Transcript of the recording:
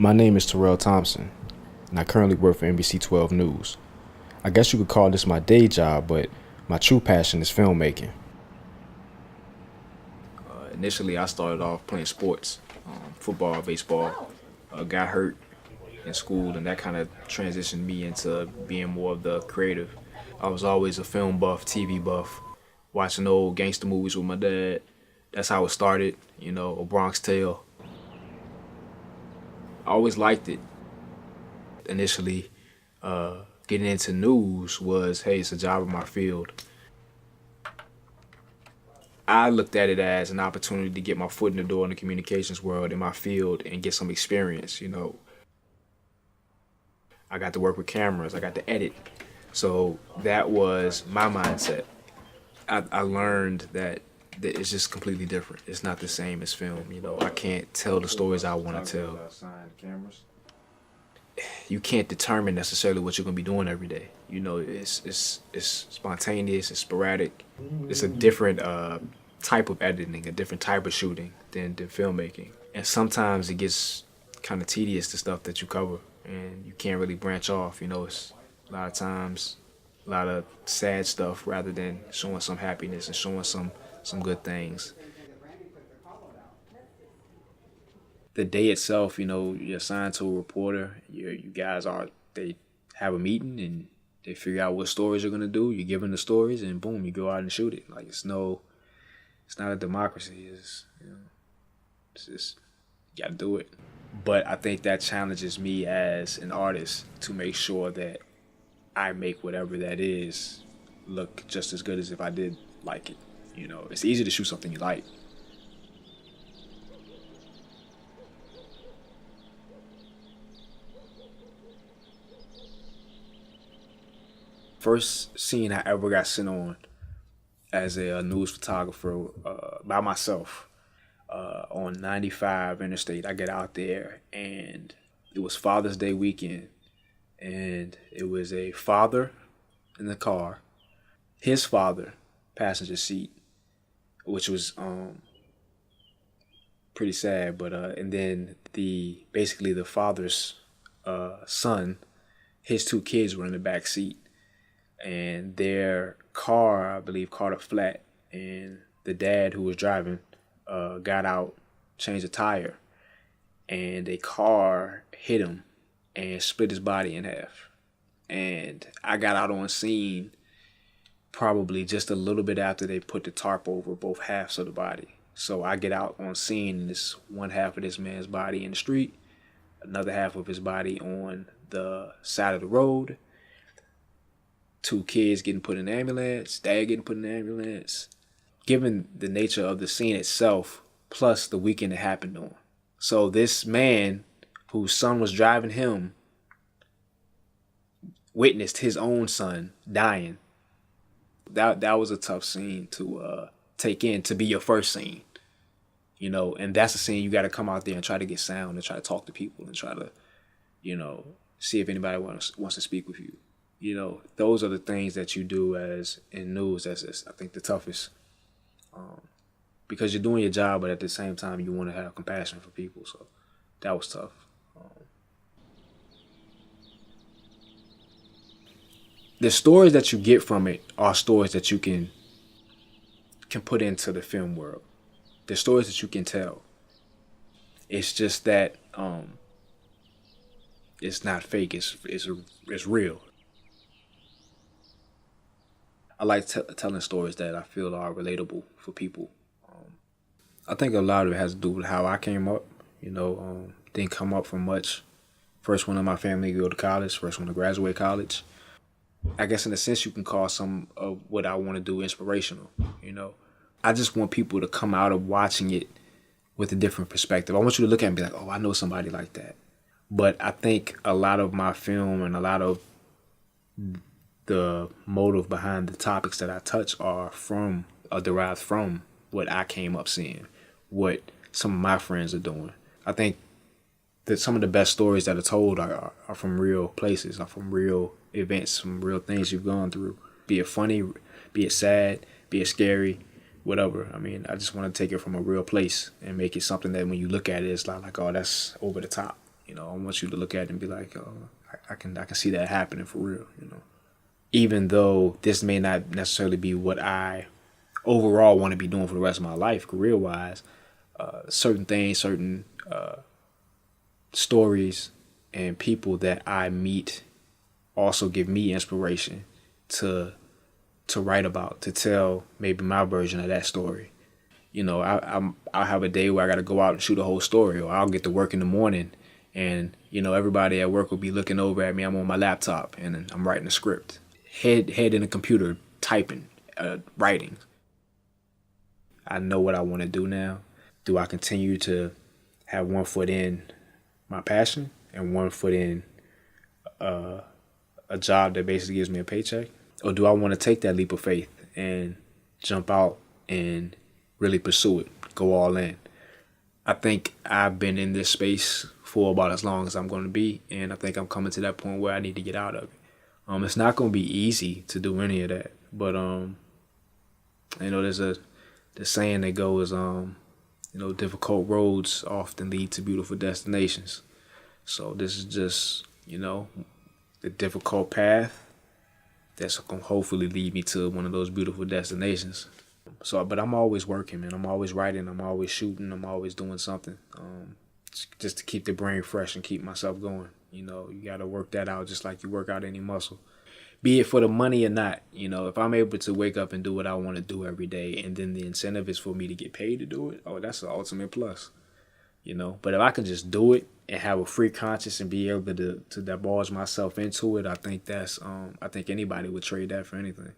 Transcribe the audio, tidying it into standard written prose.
My name is Terrell Thompson, and I currently work for NBC 12 News. I guess you could call this my day job, but my true passion is filmmaking. Initially, I started off playing sports, football, baseball. Got hurt in school, and that kind of transitioned me into being more of the creative. I was always a film buff, TV buff, watching old gangster movies with my dad. That's how it started, A Bronx Tale. I always liked it. Initially, getting into news was, hey, it's a job in my field. I looked at it as an opportunity to get my foot in the door in the communications world in my field and get some experience, I got to work with cameras, I got to edit. So that was my mindset. I learned that it's just completely different. It's not the same as film, I can't tell the stories I want to tell. You can't determine necessarily what you're gonna be doing every day. It's spontaneous, it's sporadic. It's a different type of editing, a different type of shooting than filmmaking. And sometimes it gets kind of tedious, the stuff that you cover, and you can't really branch off. It's a lot of times a lot of sad stuff rather than showing some happiness and showing some good things. The day itself, you're assigned to a reporter. You guys they have a meeting and they figure out what stories you're gonna do. You give them the stories and boom, you go out and shoot it. Like it's not a democracy. It's just you gotta do it. But I think that challenges me as an artist to make sure that I make whatever that is look just as good as if I did like it. It's easy to shoot something you like. First scene I ever got sent on as a news photographer by myself on 95 Interstate. I get out there and it was Father's Day weekend, and it was a father in the car, his father passenger seat, which was pretty sad. But and then basically the father's son, his two kids were in the back seat. And their car, I believe, caught a flat, and the dad who was driving got out, changed a tire, and a car hit him and split his body in half. And I got out on scene probably just a little bit after they put the tarp over both halves of the body. So I get out on scene, and this one half of this man's body in the street, another half of his body on the side of the road. Two kids getting put in the ambulance, dad getting put in the ambulance. Given the nature of the scene itself, plus the weekend it happened on. So this man, whose son was driving him, witnessed his own son dying. That was a tough scene to take in, to be your first scene. And that's a scene you got to come out there and try to get sound and try to talk to people and try to, see if anybody wants to speak with you. Those are the things that you do as in news. That's I think the toughest, because you're doing your job, but at the same time you want to have compassion for people. So that was tough. The stories that you get from it are stories that you can put into the film world. The stories that you can tell. It's just that it's not fake. It's real. I like telling stories that I feel are relatable for people. I think a lot of it has to do with how I came up. Didn't come up from much. First one in my family to go to college. First one to graduate college. I guess in a sense you can call some of what I want to do inspirational. I just want people to come out of watching it with a different perspective. I want you to look at it and be like, oh, I know somebody like that. But I think a lot of my film and a lot of the motive behind the topics that I touch are derived from what I came up seeing, what some of my friends are doing. I think that some of the best stories that are told are from real places, are from real events, from real things you've gone through. Be it funny, be it sad, be it scary, whatever. I mean, I just want to take it from a real place and make it something that when you look at it, it's not like, oh, that's over the top. I want you to look at it and be like, oh, I can see that happening for real. Even though this may not necessarily be what I overall want to be doing for the rest of my life, career wise, certain things, certain stories, and people that I meet also give me inspiration to write about, to tell maybe my version of that story. I'll have a day where I got to go out and shoot a whole story, or I'll get to work in the morning, and everybody at work will be looking over at me. I'm on my laptop and I'm writing a script, head in the computer, typing, writing. I know what I want to do now. Do I continue to have one foot in my passion and one foot in a job that basically gives me a paycheck? Or do I want to take that leap of faith and jump out and really pursue it, go all in? I think I've been in this space for about as long as I'm going to be, and I think I'm coming to that point where I need to get out of it. It's not going to be easy to do any of that, but there's the saying that goes, difficult roads often lead to beautiful destinations. So this is just, the difficult path that's going to hopefully lead me to one of those beautiful destinations. But I'm always working, man. I'm always writing. I'm always shooting. I'm always doing something, just to keep the brain fresh and keep myself going. You got to work that out just like you work out any muscle. Be it for the money or not, if I'm able to wake up and do what I want to do every day, and then the incentive is for me to get paid to do it, that's the ultimate plus. But if I can just do it and have a free conscience and be able to divulge myself into it, I think I think anybody would trade that for anything.